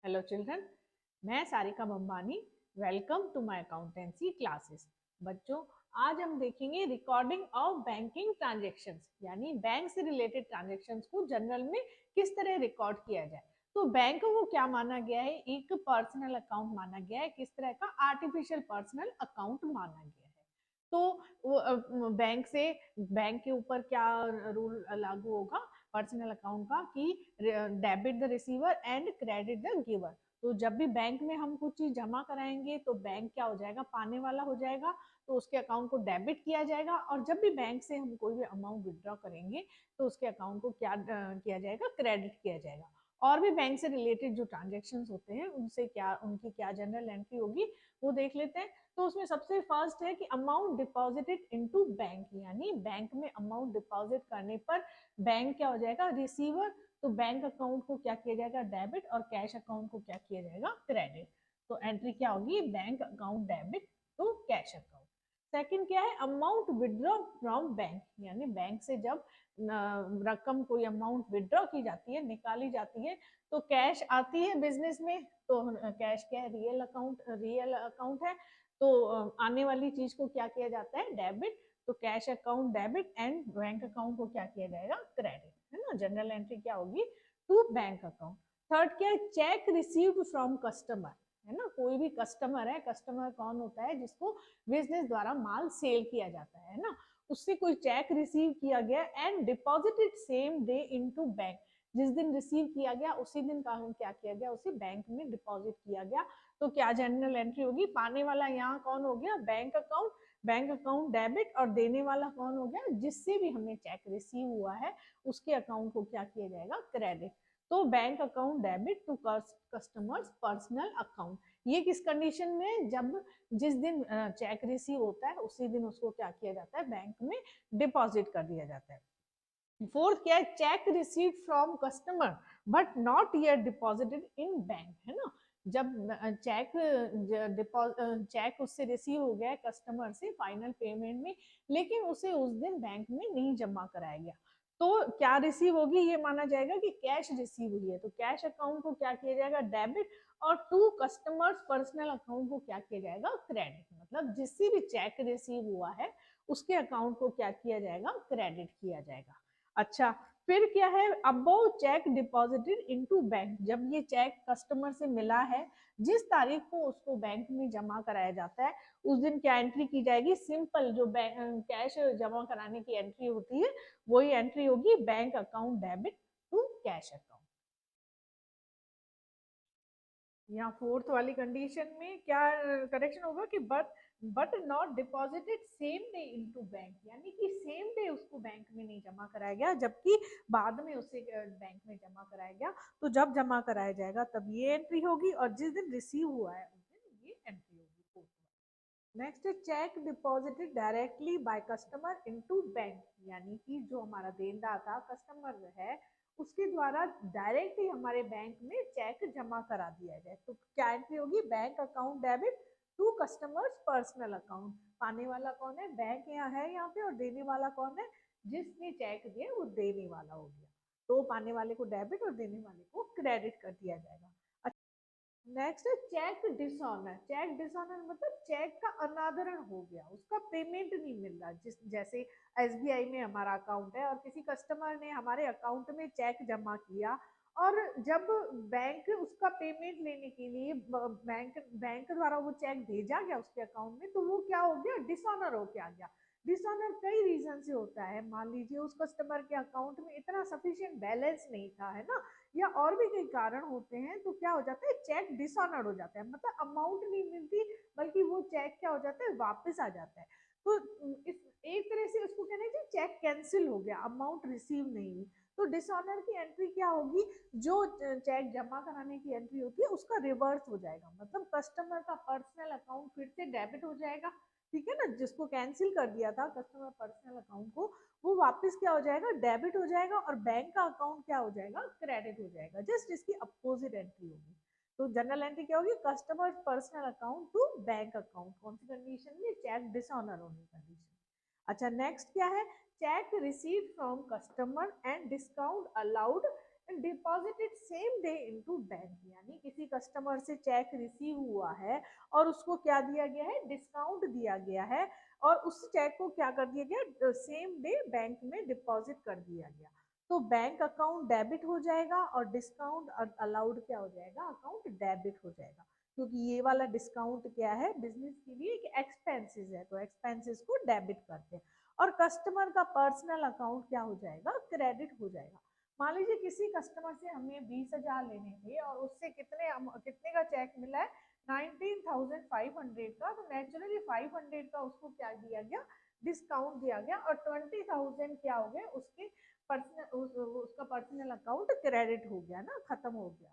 Hello children, मैं Sarika Bambani. Welcome to my accountancy classes. बच्चों, आज हम देखेंगे रिकॉर्डिंग ऑफ बैंकिंग ट्रांजैक्शंस, यानी बैंक से रिलेटेड ट्रांजैक्शंस को जनरल में किस तरह रिकॉर्ड किया जाए। तो बैंक को क्या माना गया है? एक पर्सनल अकाउंट माना गया है। किस तरह का? आर्टिफिशियल पर्सनल अकाउंट माना गया है। तो बैंक से बैंक के ऊपर क्या रूल लागू होगा पर्सनल अकाउंट का कि debit the receiver and credit the giver. तो जब भी बैंक में हम कुछ चीज जमा कराएंगे तो बैंक क्या हो जाएगा? पाने वाला हो जाएगा, तो उसके अकाउंट को डेबिट किया जाएगा। और जब भी बैंक से हम कोई भी अमाउंट विड्रॉ करेंगे तो उसके अकाउंट को क्या किया जाएगा? क्रेडिट किया जाएगा। और भी बैंक से रिलेटेड जो ट्रांजेक्शन होते हैं उनसे क्या उनकी क्या जनरल एंट्री होगी वो देख लेते हैं। तो उसमें सबसे फर्स्ट है कि अमाउंट डिपॉजिटेड इनटू बैंक, यानी बैंक में अमाउंट डिपॉजिट करने पर बैंक क्या हो जाएगा? रिसीवर। तो बैंक अकाउंट को क्या किया जाएगा? डेबिट। और कैश अकाउंट को क्या किया जाएगा? क्रेडिट। तो एंट्री क्या होगी? Bank account debit to cash account. Second क्या है? अमाउंट विड्रॉ फ्रॉम बैंक, यानी बैंक से जब रकम कोई अमाउंट विड्रॉ की जाती है, निकाली जाती है, तो कैश आती है बिजनेस में। तो कैश क्या है? रियल अकाउंट है। तो आने वाली चीज को क्या किया जाता है? डेबिट। तो cash account debit and bank account को क्या किया जाएगा? क्रेडिट, है ना। जनरल एंट्री क्या होगी? To bank account. थर्ड क्या है? चेक रिसीव्ड फ्रॉम कस्टमर, है ना। कोई भी कस्टमर है, कस्टमर कौन होता है? जिसको बिजनेस द्वारा माल सेल किया जाता है ना। उससे कोई चेक रिसीव किया गया and deposited same day into bank. जिस दिन रिसीव किया गया उसी दिन क्या किया गया? उसे बैंक में डिपॉजिट किया गया। तो क्या जनरल एंट्री होगी? पाने वाला यहाँ कौन हो गया? Bank account. Bank account debit. और देने वाला कौन हो गया? जिससे भी हमें चेक रिसीव हुआ है उसके अकाउंट को क्या किया जाएगा? क्रेडिट। तो bank account debit to customer's personal account. ये किस कंडीशन में? जब जिस दिन चेक रिसीव होता है उसी दिन उसको क्या किया जाता है? बैंक में डिपॉजिट कर दिया जाता है। फोर्थ क्या है? Cheque receive from customer but not yet deposited in bank, है ना। जब चेक उससे रिसीव हो गया है कस्टमर से फाइनल पेमेंट में, लेकिन उसे उस दिन बैंक में नहीं जमा कराया गया, तो क्या रिसीव होगी? ये माना जाएगा कि कैश रिसीव हुई है। तो कैश अकाउंट को क्या किया जाएगा? डेबिट। और टू कस्टमर्स पर्सनल अकाउंट को क्या किया जाएगा? क्रेडिट। मतलब जिससे भी चेक रिसीव हुआ है उसके अकाउंट को क्या किया जाएगा? क्रेडिट किया जाएगा। अच्छा, फिर क्या है? Above check deposited into bank. जब ये चेक कस्टमर से मिला है, जिस तारीख को उसको बैंक में जमा कराया जाता है उस दिन क्या एंट्री की जाएगी? सिंपल जो कैश जमा कराने की एंट्री होती है वही एंट्री होगी, bank account debit to cash account. यहाँ फोर्थ वाली कंडीशन में क्या करेक्शन होगा कि but not deposited same day into bank, यानी कि सेम डे उसको बैंक में नहीं जमा कराया गया जबकि बाद में उसे बैंक में जमा कराया गया। तो जब जमा कराया जाएगा तब ये एंट्री होगी और जिस दिन रिसीव हुआ है उस दिन ये एंट्री होगी। नेक्स्ट है check deposited directly by customer into bank, यानी कि जो हमारा देनदार था कस्टमर है उसके द्वारा डायरेक्ट ही हमारे बैंक में चेक जमा करा दिया जाए। तो क्या एंट्री होगी? Bank account debit to customer's personal account. पाने वाला कौन है? बैंक यहाँ है यहाँ पे। और देने वाला कौन है? जिसने चेक दिया वो देने वाला हो गया। तो पाने वाले को डेबिट और देने वाले को क्रेडिट कर दिया जाएगा। नेक्स्ट है चेक डिसऑनर। चेक डिसऑनर मतलब चेक का अनादरण हो गया, उसका पेमेंट नहीं मिल रहा। जैसे एसबीआई में हमारा अकाउंट है और किसी कस्टमर ने हमारे अकाउंट में चेक जमा किया और जब बैंक उसका पेमेंट लेने के लिए बैंक द्वारा वो चेक भेजा गया उसके अकाउंट में, तो वो क्या हो गया? डिसऑनर हो के आ गया। डिसऑनर कई रीजन से होता है। मान लीजिए उस कस्टमर के अकाउंट में इतना सफिशिएंट बैलेंस नहीं था, है ना, या और भी कई कारण होते हैं। तो क्या हो जाता है? चेक डिसऑनर हो जाता है, मतलब अमाउंट नहीं मिलती बल्कि वो चेक क्या हो जाता है? वापस आ जाता है। तो इस एक तरह से उसको कहना चाहिए चेक कैंसिल हो गया, अमाउंट रिसीव नहीं हुई। तो डिसऑनर की एंट्री क्या होगी? जो चेक जमा कराने की एंट्री होती है उसका रिवर्स हो जाएगा, मतलब कस्टमर का पर्सनल अकाउंट फिर से डेबिट हो जाएगा, ठीक है ना। जिसको कैंसिल कर दिया था कस्टमर पर्सनल अकाउंट को, वो वापस क्या हो जाएगा? डेबिट हो जाएगा। और बैंक का अकाउंट क्या हो जाएगा? क्रेडिट हो जाएगा। जस्ट इसकी अपोजिट एंट्री होगी। तो जनरल एंट्री क्या होगी? Customer personal account to bank account. कौन सी कंडीशन में? चेक डिसऑनर होने कंडीशन। अच्छा, नेक्स्ट क्या है? Cheque receive from customer and discount allowed and deposited same day into bank, यानी किसी कस्टमर से चेक रिसीव हुआ है और उसको क्या दिया गया है, डिस्काउंट दिया गया है, और उस चेक को क्या कर दिया गया, सेम डे बैंक में डिपॉजिट कर दिया गया, तो बैंक अकाउंट डेबिट हो जाएगा और डिस्काउंट अलाउड क्या हो जाएगा, अकाउंट डेबिट हो जाएगा, क्योंकि ये वाला डिस्काउंट क्या है, बिजनेस के लिए एक एक्सपेंसेस है, तो एक्सपेंसेस को डेबिट करते हैं, और कस्टमर का पर्सनल अकाउंट क्या हो जाएगा, क्रेडिट हो जाएगा। मान लीजिए किसी कस्टमर से हमें 20,000 लेने थे और उससे कितने का चेक मिला है, 19,500 का, तो नेचुरली 500 का उसको क्या दिया गया, डिस्काउंट दिया गया, और 20,000 क्या हो गए उसके उसका पर्सनल अकाउंट क्रेडिट हो गया ना, खत्म हो गया।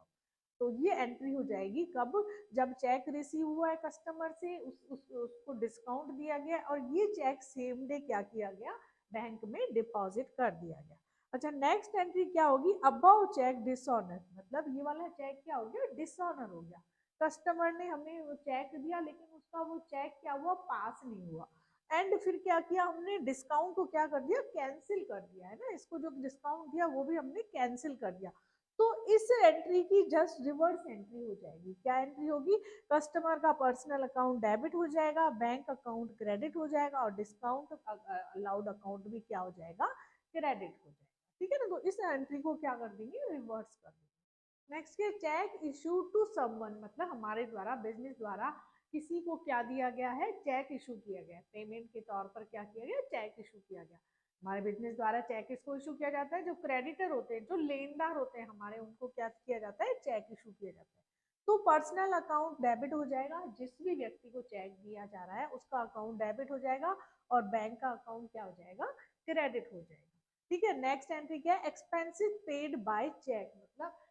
तो ये एंट्री हो जाएगी कब, जब चेक रिसीव हुआ है कस्टमर से, उसको डिस्काउंट दिया गया और ये चेक सेम डे क्या किया गया, बैंक में डिपॉजिट कर दिया गया। अच्छा, नेक्स्ट एंट्री क्या होगी, अबव चेक डिसऑनर, मतलब ये वाला चेक क्या हो गया, डिसऑनर हो गया, कस्टमर ने हमें वो चेक दिया लेकिन उसका वो चेक क्या हुआ, पास नहीं हुआ, एंड फिर क्या किया हमने, डिस्काउंट को क्या कर दिया, कैंसिल कर दिया है ना, इसको जो डिस्काउंट दिया वो भी हमने कैंसिल कर दिया। तो इस एंट्री की जस्ट रिवर्स एंट्री हो जाएगी, क्या एंट्री होगी, कस्टमर का पर्सनल अकाउंट डेबिट हो जाएगा, बैंक अकाउंट क्रेडिट हो जाएगा, और डिस्काउंट अलाउड अकाउंट भी क्या हो जाएगा, क्रेडिट हो जाएगा। ठीक है ना, तो इस एंट्री को क्या कर देंगे, रिवर्स कर देंगे। नेक्स्ट है चेक इशू टू समवन, मतलब हमारे द्वारा, बिजनेस द्वारा किसी को क्या दिया गया है, चेक इशू किया गया, पेमेंट के तौर पर क्या किया गया, चेक इशू किया गया। हमारे बिजनेस द्वारा चेक किसको इशू किया जाता है, जो क्रेडिटर होते हैं, जो लेनदार होते हैं हमारे, उनको क्या किया जाता है, चेक इशू किया जाता है। तो पर्सनल अकाउंट डेबिट हो जाएगा, जिस भी व्यक्ति को चेक दिया जा रहा है उसका अकाउंट डेबिट हो जाएगा, और बैंक का अकाउंट क्या हो जाएगा, क्रेडिट हो जाएगा। ठीक है, नेक्स्ट एंट्री क्या है, एक्सपेंसिव पेड बाय चेक, मतलब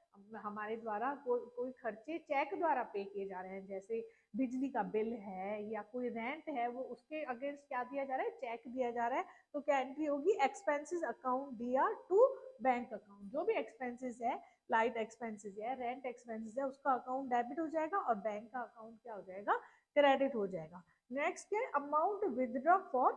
हमारे द्वारा कोई खर्चे चेक द्वारा पे किए जा रहे हैं, जैसे बिजली का बिल है या कोई रेंट है, वो उसके अगेंस्ट क्या दिया जा रहा है, चेक दिया जा रहा है, तो क्या एंट्री होगी, एक्सपेंसेस अकाउंट दिया टू बैंक अकाउंट, जो भी एक्सपेंसेस है, लाइट एक्सपेंसेस है, रेंट एक्सपेंसेस है, उसका अकाउंट डेबिट हो जाएगा और बैंक का अकाउंट क्या हो जाएगा, क्रेडिट हो जाएगा। नेक्स्ट है amount withdraw for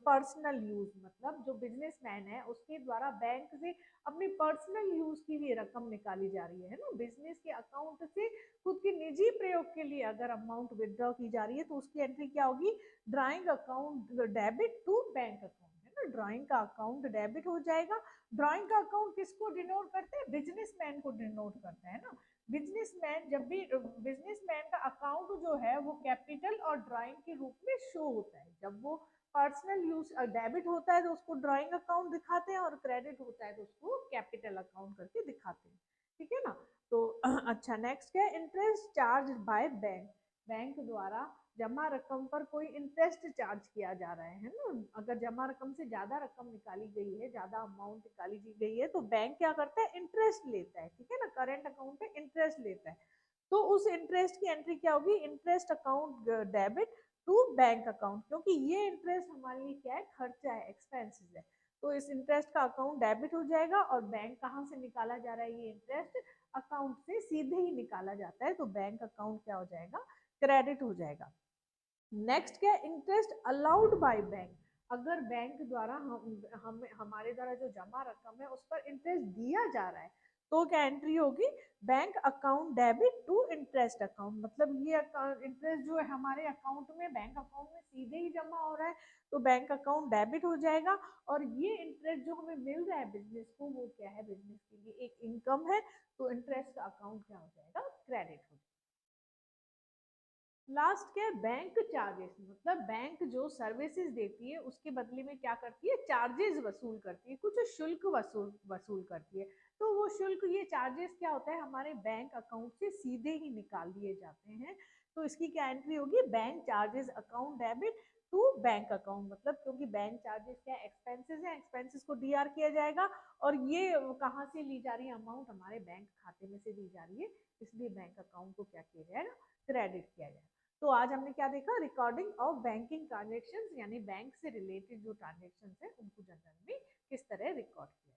personal use, मतलब जो बिजनेसमैन है उसके द्वारा बैंक से अपनी पर्सनल यूज की भी रकम निकाली जा रही है ना, बिजनेस के अकाउंट से खुद के निजी प्रयोग के लिए अगर अमाउंट विदड्रॉ की जा रही है तो उसकी एंट्री क्या होगी, drawing account debit to bank account, है ना, ड्राइंग का अकाउंट डेबिट हो जाएगा। ड्राइंग का अकाउंट किसको डिनोट करते हैं, बिजनेसमैन को डिनोट करता है ना, बिजनेसमैन जब भी बिजनेसमैन का अकाउंट जो है वो कैपिटल और ड्राइंग के रूप में शो होता है, जब वो पर्सनल यूज डेबिट होता है तो उसको ड्राइंग अकाउंट दिखाते हैं और क्रेडिट होता है तो उसको कैपिटल अकाउंट करके दिखाते हैं। ठीक है ना, तो अच्छा, नेक्स्ट क्या है, interest charge by bank, bank द्वारा जमा रकम पर कोई इंटरेस्ट चार्ज किया जा रहा है ना, अगर जमा रकम से ज्यादा रकम निकाली गई है, ज्यादा अमाउंट निकाली गई है तो बैंक क्या करता है, इंटरेस्ट लेता है, ठीक है ना, करंट अकाउंट पे इंटरेस्ट लेता है, तो उस इंटरेस्ट की एंट्री क्या होगी, interest account debit to bank account, क्योंकि ये इंटरेस्ट हमारे लिए क्या है, खर्चा है, एक्सपेंसेस है, तो इस इंटरेस्ट का अकाउंट डेबिट हो जाएगा, और बैंक कहाँ से निकाला जा रहा है, ये इंटरेस्ट अकाउंट से सीधे ही निकाला जाता है, तो बैंक अकाउंट क्या हो जाएगा, क्रेडिट हो जाएगा। नेक्स्ट क्या है, इंटरेस्ट अलाउड बाय बैंक, अगर बैंक द्वारा हम हमारे द्वारा जो जमा रकम है उस पर इंटरेस्ट दिया जा रहा है तो क्या एंट्री होगी, bank account debit to interest account, मतलब ये इंटरेस्ट जो है हमारे अकाउंट में, बैंक अकाउंट में सीधे ही जमा हो रहा है तो बैंक अकाउंट डेबिट हो जाएगा, और ये इंटरेस्ट जो हमें मिल रहा है बिजनेस को, वो क्या है, बिजनेस के लिए एक इनकम है, तो इंटरेस्ट का अकाउंट क्या हो जाएगा, क्रेडिट हो जाएगा। लास्ट क्या है, बैंक चार्जेस, मतलब बैंक जो सर्विसेज देती है उसके बदले में क्या करती है, चार्जेस वसूल करती है, कुछ शुल्क वसूल वसूल करती है, तो वो शुल्क, ये चार्जेस क्या होता है, हमारे बैंक अकाउंट से सीधे ही निकाल दिए जाते हैं, तो इसकी क्या एंट्री होगी, bank charges account debit to bank account, मतलब क्योंकि बैंक चार्जेस क्या एक्सपेंसेस है, एक्सपेंसेस को डीआर किया जाएगा, और ये कहाँ से ली जा रही है, अमाउंट हमारे बैंक खाते में से ली जा रही है, इसलिए बैंक अकाउंट को क्या किया जाएगा, क्रेडिट किया जाएगा। तो आज हमने क्या देखा, रिकॉर्डिंग ऑफ बैंकिंग ट्रांजेक्शन्स, यानी बैंक से रिलेटेड जो ट्रांजेक्शन्स है उनको जनरल में किस तरह रिकॉर्ड किया।